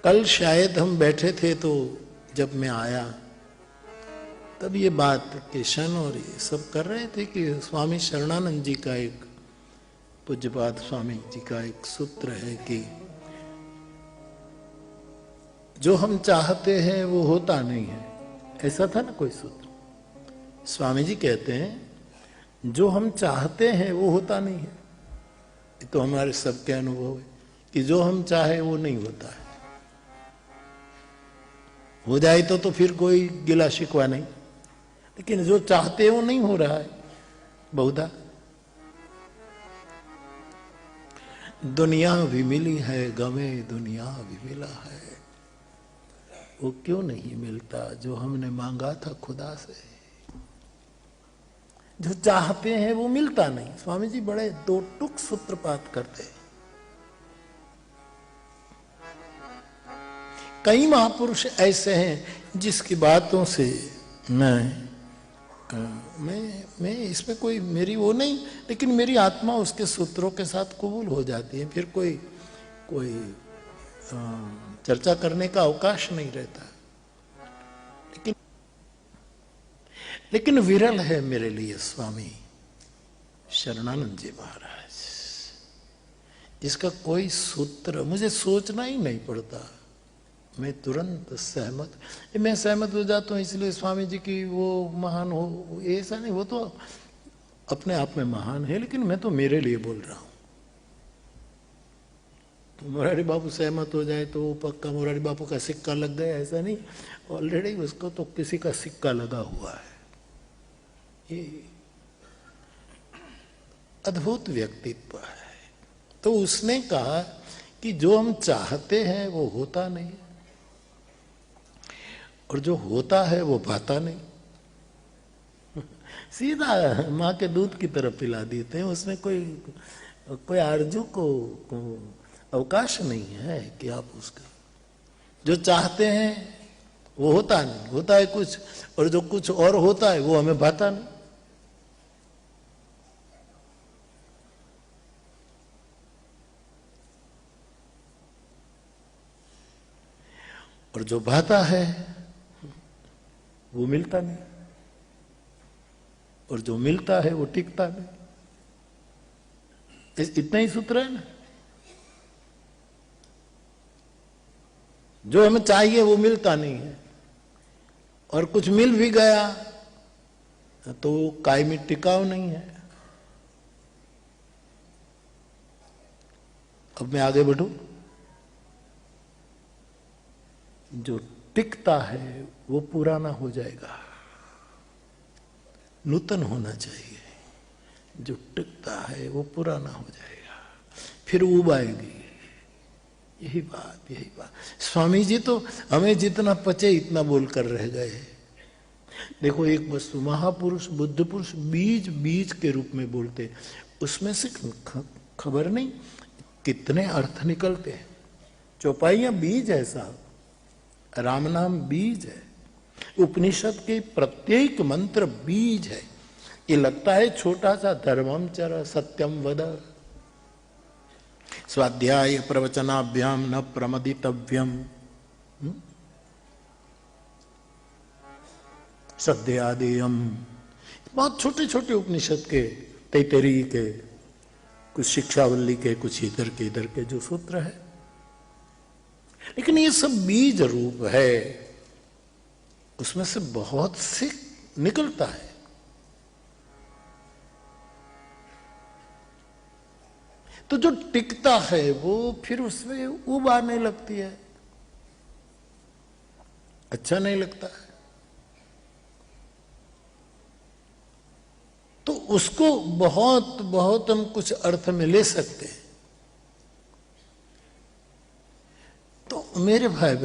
कल शायद हम बैठे थे तो जब मैं आया तब ये बात किशन और ये सब कर रहे थे कि स्वामी शरणानंद जी का एक पूज्यपाद स्वामी जी का एक सूत्र है कि जो हम चाहते हैं वो होता नहीं है। ऐसा था ना कोई सूत्र। स्वामी जी कहते हैं जो हम चाहते हैं वो होता नहीं है। ये तो हमारे सबके अनुभव है कि जो हम चाहे वो नहीं होता है। हो जाए तो फिर कोई गिला शिकवा नहीं, लेकिन जो चाहते हैं वो नहीं हो रहा है बहुधा। दुनिया भी मिली है गमे दुनिया भी मिला है, वो क्यों नहीं मिलता जो हमने मांगा था खुदा से। जो चाहते हैं वो मिलता नहीं। स्वामी जी बड़े दो टुक सूत्रपात करते हैं। कई महापुरुष ऐसे हैं जिसकी बातों से मैं इसमें कोई मेरी वो नहीं, लेकिन मेरी आत्मा उसके सूत्रों के साथ कबूल हो जाती है। फिर कोई चर्चा करने का अवकाश नहीं रहता। लेकिन विरल है मेरे लिए स्वामी शरणानंद जी महाराज, जिसका कोई सूत्र मुझे सोचना ही नहीं पड़ता, मैं तुरंत सहमत। मैं सहमत हो जाता हूँ इसलिए स्वामी जी की वो महान हो ऐसा नहीं, वो तो अपने आप में महान है, लेकिन मैं तो मेरे लिए बोल रहा हूँ। तो मुरारी बापू सहमत हो जाए तो वो पक्का मुरारी बापू का सिक्का लग गया, ऐसा नहीं। ऑलरेडी उसको तो किसी का सिक्का लगा हुआ है। ये अद्भुत व्यक्तित्व है। तो उसने कहा कि जो हम चाहते हैं वो होता नहीं है, और जो होता है वो पाता नहीं। सीधा माँ के दूध की तरफ पिला देते हैं। उसमें कोई आरजू को अवकाश नहीं है कि आप उसका जो चाहते हैं वो होता नहीं, होता है कुछ, और जो कुछ और होता है वो हमें भाता नहीं। और जो भाता है वो मिलता नहीं, और जो मिलता है वो टिकता नहीं। इतना ही सूत्र है ना। जो हमें चाहिए वो मिलता नहीं है, और कुछ मिल भी गया तो कायमी टिकाऊ नहीं है। अब मैं आगे बढ़ूं। जो टिकता है वो पुराना हो जाएगा, नूतन होना चाहिए। जो टिकता है वो पुराना हो जाएगा, फिर ऊब आएगी। यही बात। स्वामी जी तो हमें जितना पचे इतना बोलकर रह गए। देखो एक वस्तु, महापुरुष बुद्ध पुरुष बीज बीज के रूप में बोलते, उसमें से खबर नहीं कितने अर्थ निकलते हैं। चौपाइयां बीज है साहब, राम नाम बीज है, उपनिषद के प्रत्येक मंत्र बीज है। ये लगता है छोटा सा, धर्मम चर सत्यम वद, स्वाध्याय प्रवचनाभ्याम न प्रमदितव्यम, सद्यादेयम। बहुत छोटे छोटे उपनिषद के, तैतरी के, कुछ शिक्षावल्ली के, कुछ इधर के जो सूत्र है, लेकिन ये सब बीज रूप है। उसमें से बहुत से निकलता है। तो जो टिकता है वो फिर उसमें ऊब आने लगती है, अच्छा नहीं लगता है। तो उसको बहुत हम कुछ अर्थ में ले सकते हैं। तो मेरे भाई